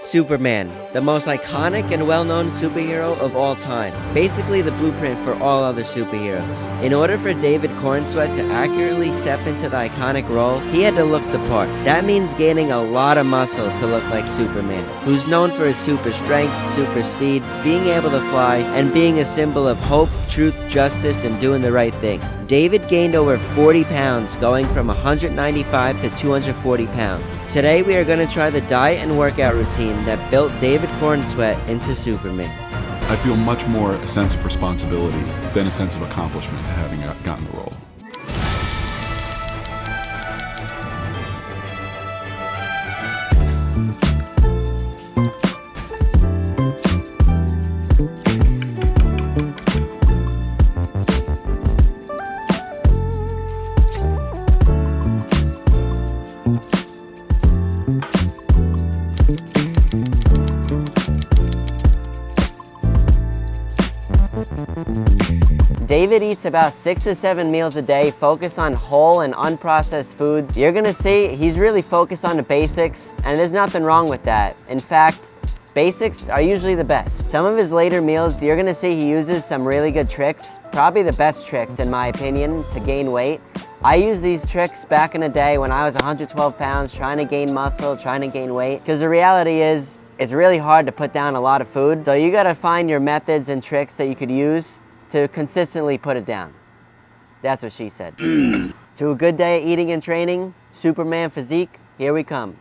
Superman, the most iconic and well-known superhero of all time. Basically the blueprint for all other superheroes. In order for David Corenswet to accurately step into the iconic role, he had to look the part. That means gaining a lot of muscle to look like Superman, who's known for his super strength, super speed, being able to fly, and being a symbol of hope, truth, justice, and doing the right thing. David gained over 40 pounds, going from 195 to 240 pounds. Today we are going to try the diet and workout routine that built David Corenswet into Superman. I feel much more a sense of responsibility than a sense of accomplishment having gotten the role. David eats about 6 to 7 meals a day, focus on whole and unprocessed foods. You're gonna see he's really focused on the basics, and there's nothing wrong with that. In fact, basics are usually the best. Some of his later meals, you're gonna see he uses some really good tricks, probably the best tricks in my opinion, to gain weight. I used these tricks back in the day when I was 112 pounds, trying to gain muscle, trying to gain weight, because the reality is, it's really hard to put down a lot of food. So you gotta find your methods and tricks that you could use to consistently put it down. That's what she said. To a good day of eating and training, Superman physique, here we come.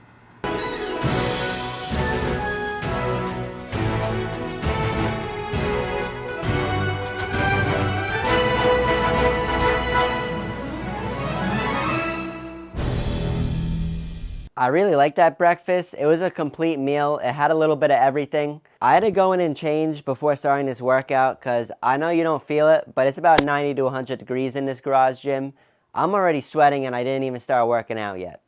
I really liked that breakfast. It was a complete meal. It had a little bit of everything. I had to go in and change before starting this workout because I know you don't feel it, but it's about 90 to 100 degrees in this garage gym. I'm already sweating and I didn't even start working out yet.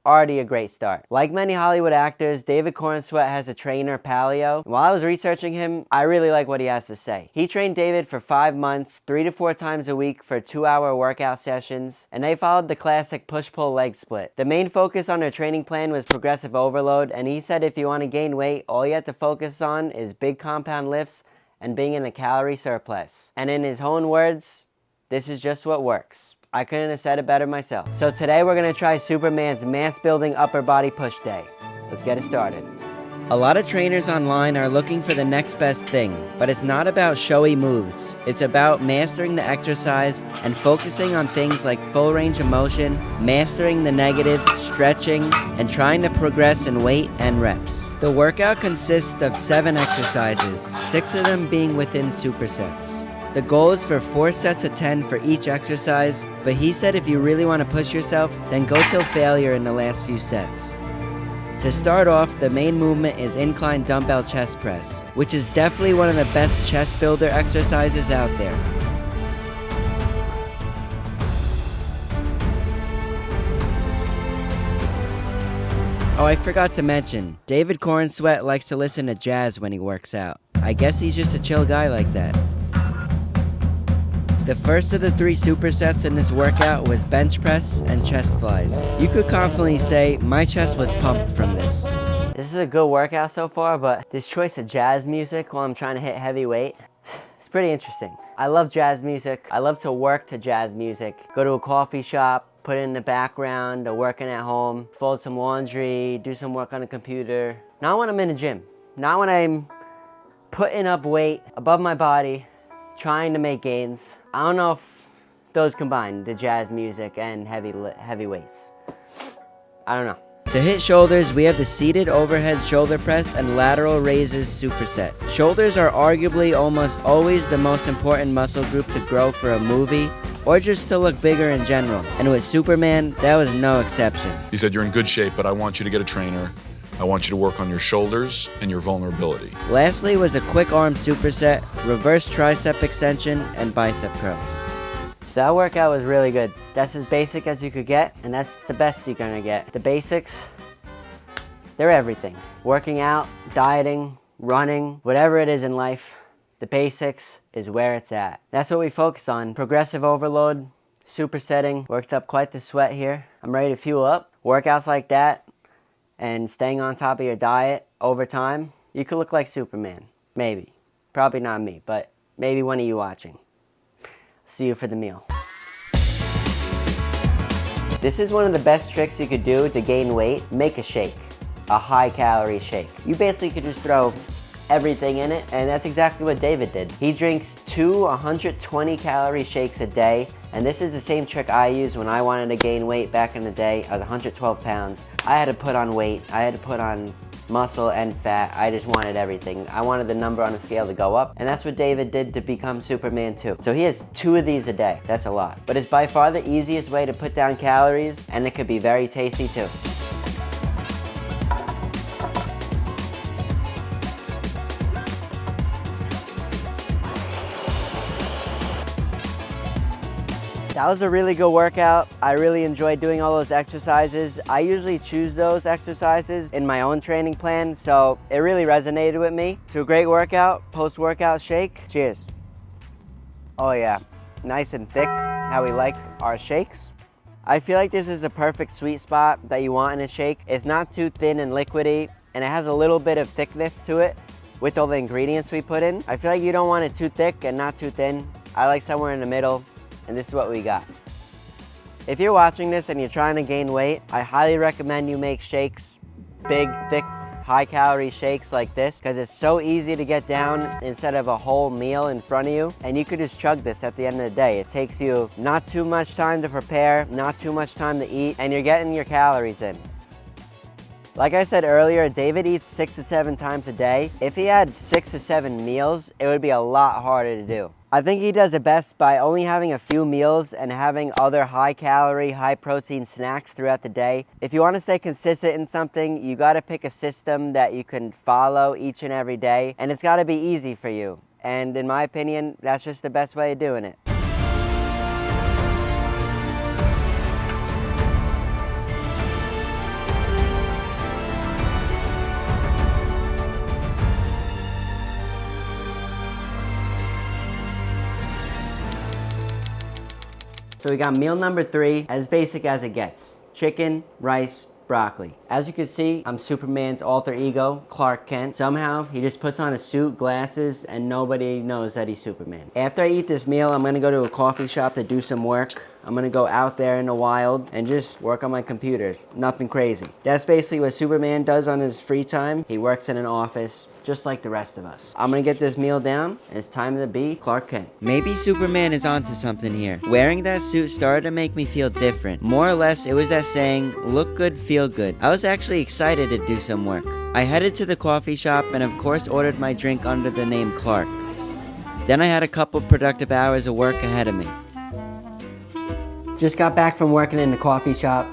Already a great start. Like many Hollywood actors, David Corenswet has a trainer, Paolo. While I was researching him, I really like what he has to say. He trained David for 5 months, 3 to 4 times a week for 2-hour workout sessions, and they followed the classic push-pull leg split. The main focus on their training plan was progressive overload, and he said if you want to gain weight, all you have to focus on is big compound lifts and being in a calorie surplus. And in his own words, this is just what works. I couldn't have said it better myself. So today we're gonna try Superman's mass building upper body push day. Let's get it started. A lot of trainers online are looking for the next best thing, but it's not about showy moves. It's about mastering the exercise and focusing on things like full range of motion, mastering the negative, stretching, and trying to progress in weight and reps. The workout consists of 7 exercises, 6 of them being within supersets. The goal is for 4 sets of 10 for each exercise, but he said if you really want to push yourself, then go till failure in the last few sets. To start off, the main movement is incline dumbbell chest press, which is definitely one of the best chest builder exercises out there. Oh, I forgot to mention, David Corenswet likes to listen to jazz when he works out. I guess he's just a chill guy like that. The first of the 3 supersets in this workout was bench press and chest flies. You could confidently say my chest was pumped from this. This is a good workout so far, but this choice of jazz music while I'm trying to hit heavy weight, it's pretty interesting. I love jazz music. I love to work to jazz music. Go to a coffee shop, put it in the background, or working at home, fold some laundry, do some work on the computer. Not when I'm in the gym. Not when I'm putting up weight above my body, trying to make gains. I don't know if those combine, the jazz music and heavy weights. I don't know. To hit shoulders, we have the seated overhead shoulder press and lateral raises superset. Shoulders are arguably almost always the most important muscle group to grow for a movie or just to look bigger in general. And with Superman, that was no exception. He said, you're in good shape, but I want you to get a trainer. I want you to work on your shoulders and your vulnerability. Lastly was a quick arm superset, reverse tricep extension, and bicep curls. So that workout was really good. That's as basic as you could get, and that's the best you're gonna get. The basics, they're everything. Working out, dieting, running, whatever it is in life, the basics is where it's at. That's what we focus on. Progressive overload, supersetting, worked up quite the sweat here. I'm ready to fuel up. Workouts like that, and staying on top of your diet over time, you could look like Superman. Maybe. Probably not me, but maybe one of you watching. See you for the meal. This is one of the best tricks you could do to gain weight. Make a shake. A high-calorie shake. You basically could just throw everything in it, and that's exactly what David did. He drinks 2 120-calorie shakes a day, and this is the same trick I used when I wanted to gain weight back in the day. I was 112 pounds. I had to put on weight. I had to put on muscle and fat. I just wanted everything. I wanted the number on the scale to go up, and that's what David did to become Superman too. So he has 2 of these a day. That's a lot. But it's by far the easiest way to put down calories, and it could be very tasty too. That was a really good workout. I really enjoyed doing all those exercises. I usually choose those exercises in my own training plan, so it really resonated with me. To a great workout, post-workout shake. Cheers. Oh yeah, nice and thick, how we like our shakes. I feel like this is a perfect sweet spot that you want in a shake. It's not too thin and liquidy, and it has a little bit of thickness to it with all the ingredients we put in. I feel like you don't want it too thick and not too thin. I like somewhere in the middle. And this is what we got. If you're watching this and you're trying to gain weight, I highly recommend you make shakes, big, thick, high-calorie shakes like this, because it's so easy to get down instead of a whole meal in front of you. And you could just chug this at the end of the day. It takes you not too much time to prepare, not too much time to eat, and you're getting your calories in. Like I said earlier, David eats 6 to 7 times a day. If he had 6 to 7 meals, it would be a lot harder to do. I think he does it best by only having a few meals and having other high-calorie, high-protein snacks throughout the day. If you want to stay consistent in something, you got to pick a system that you can follow each and every day, and it's got to be easy for you. And in my opinion, that's just the best way of doing it. So we got meal number 3, as basic as it gets. Chicken, rice, broccoli. As you can see, I'm Superman's alter ego, Clark Kent. Somehow, he just puts on a suit, glasses, and nobody knows that he's Superman. After I eat this meal, I'm gonna go to a coffee shop to do some work. I'm gonna go out there in the wild and just work on my computer. Nothing crazy. That's basically what Superman does on his free time. He works in an office, just like the rest of us. I'm gonna get this meal down, and it's time to be Clark Kent. Maybe Superman is onto something here. Wearing that suit started to make me feel different. More or less, it was that saying, look good, feel good. I was actually excited to do some work. I headed to the coffee shop and of course ordered my drink under the name Clark. Then I had a couple productive hours of work ahead of me. Just got back from working in the coffee shop.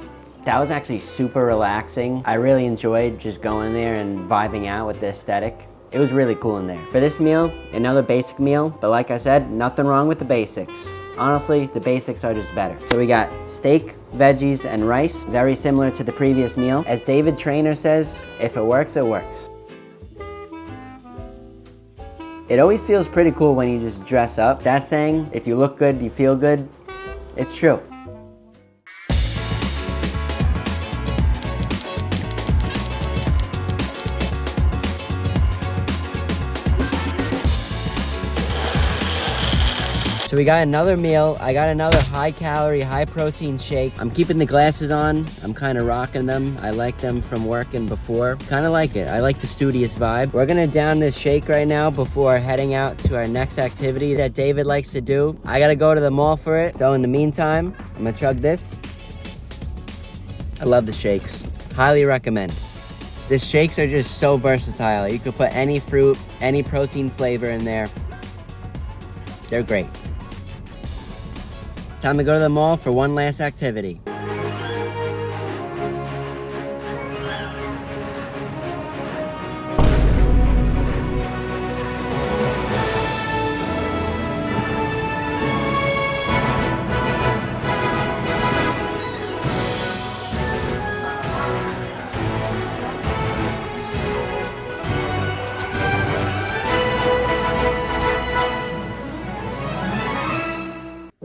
That was actually super relaxing. I really enjoyed just going there and vibing out with the aesthetic. It was really cool in there. For this meal, another basic meal, but like I said, nothing wrong with the basics. Honestly, the basics are just better. So we got steak, veggies, and rice, very similar to the previous meal. As David Trainer says, if it works, it works. It always feels pretty cool when you just dress up. That saying, if you look good, you feel good, it's true. So we got another meal. I got another high-calorie, high-protein shake. I'm keeping the glasses on. I'm kind of rocking them. I like them from working before. Kind of like it. I like the studious vibe. We're gonna down this shake right now before heading out to our next activity that David likes to do. I gotta go to the mall for it. So in the meantime, I'm gonna chug this. I love the shakes. Highly recommend. The shakes are just so versatile. You could put any fruit, any protein flavor in there. They're great. Time to go to the mall for one last activity.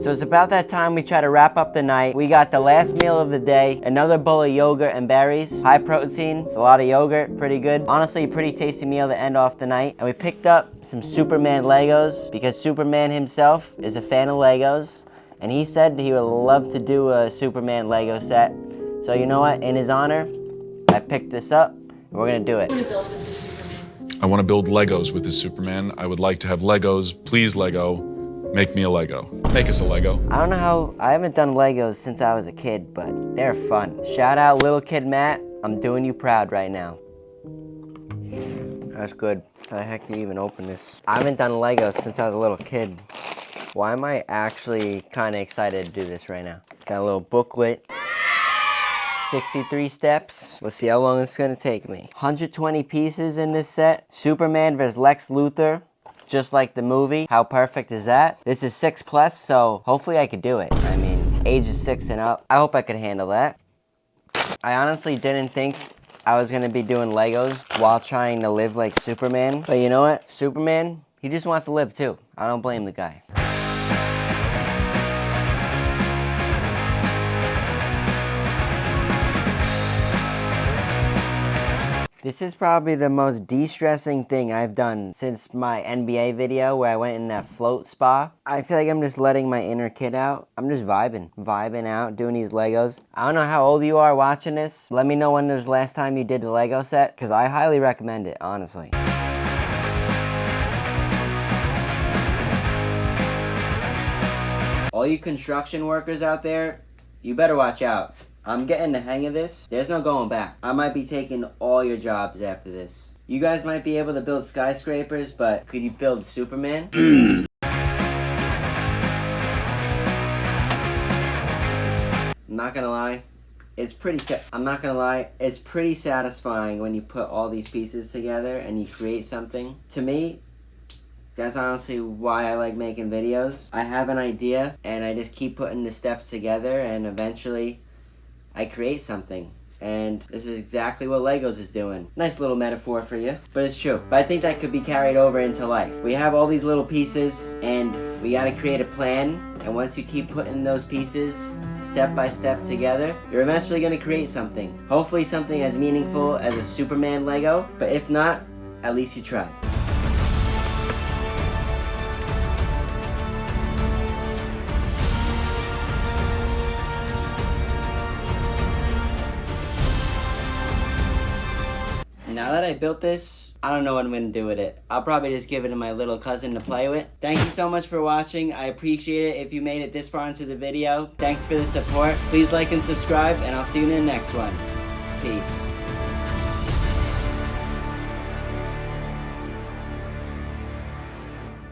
So it's about that time we try to wrap up the night. We got the last meal of the day, another bowl of yogurt and berries, high protein, it's a lot of yogurt, pretty good. Honestly, pretty tasty meal to end off the night. And we picked up some Superman Legos because Superman himself is a fan of Legos. And he said he would love to do a Superman Lego set. So you know what, in his honor, I picked this up and we're gonna do it. I want to build Legos with this Superman. I would like to have Legos. Please, Lego, make me a Lego. Make us a Lego. I don't know how, I haven't done Legos since I was a kid, but they're fun. Shout out little kid Matt, I'm doing you proud right now. That's good. How the heck do you even open this? I haven't done Legos since I was a little kid. Why am I actually kind of excited to do this right now? Got a little booklet. 63 steps. Let's see how long it's gonna take me. 120 pieces in this set. Superman vs. Lex Luthor, just like the movie. How perfect is that? This is 6+, so hopefully I could do it. I mean, ages 6 and up. I hope I could handle that. I honestly didn't think I was gonna be doing Legos while trying to live like Superman. But you know what? Superman, he just wants to live too. I don't blame the guy. This is probably the most de-stressing thing I've done since my NBA video where I went in that float spa. I feel like I'm just letting my inner kid out. I'm just vibing out, doing these Legos. I don't know how old you are watching this. Let me know when was the last time you did the Lego set, because I highly recommend it, honestly. All you construction workers out there, you better watch out. I'm getting the hang of this. There's no going back. I might be taking all your jobs after this. You guys might be able to build skyscrapers, but could you build Superman? I'm not gonna lie. I'm not gonna lie. It's pretty satisfying when you put all these pieces together and you create something. To me, that's honestly why I like making videos. I have an idea and I just keep putting the steps together and eventually I create something, and this is exactly what Legos is doing. Nice little metaphor for you, but it's true. But I think that could be carried over into life. We have all these little pieces, and we gotta create a plan, and once you keep putting those pieces step by step together, you're eventually gonna create something. Hopefully something as meaningful as a Superman Lego, but if not, at least you tried. Now that I built this, I don't know what I'm going to do with it. I'll probably just give it to my little cousin to play with. Thank you so much for watching. I appreciate it if you made it this far into the video. Thanks for the support. Please like and subscribe, and I'll see you in the next one. Peace.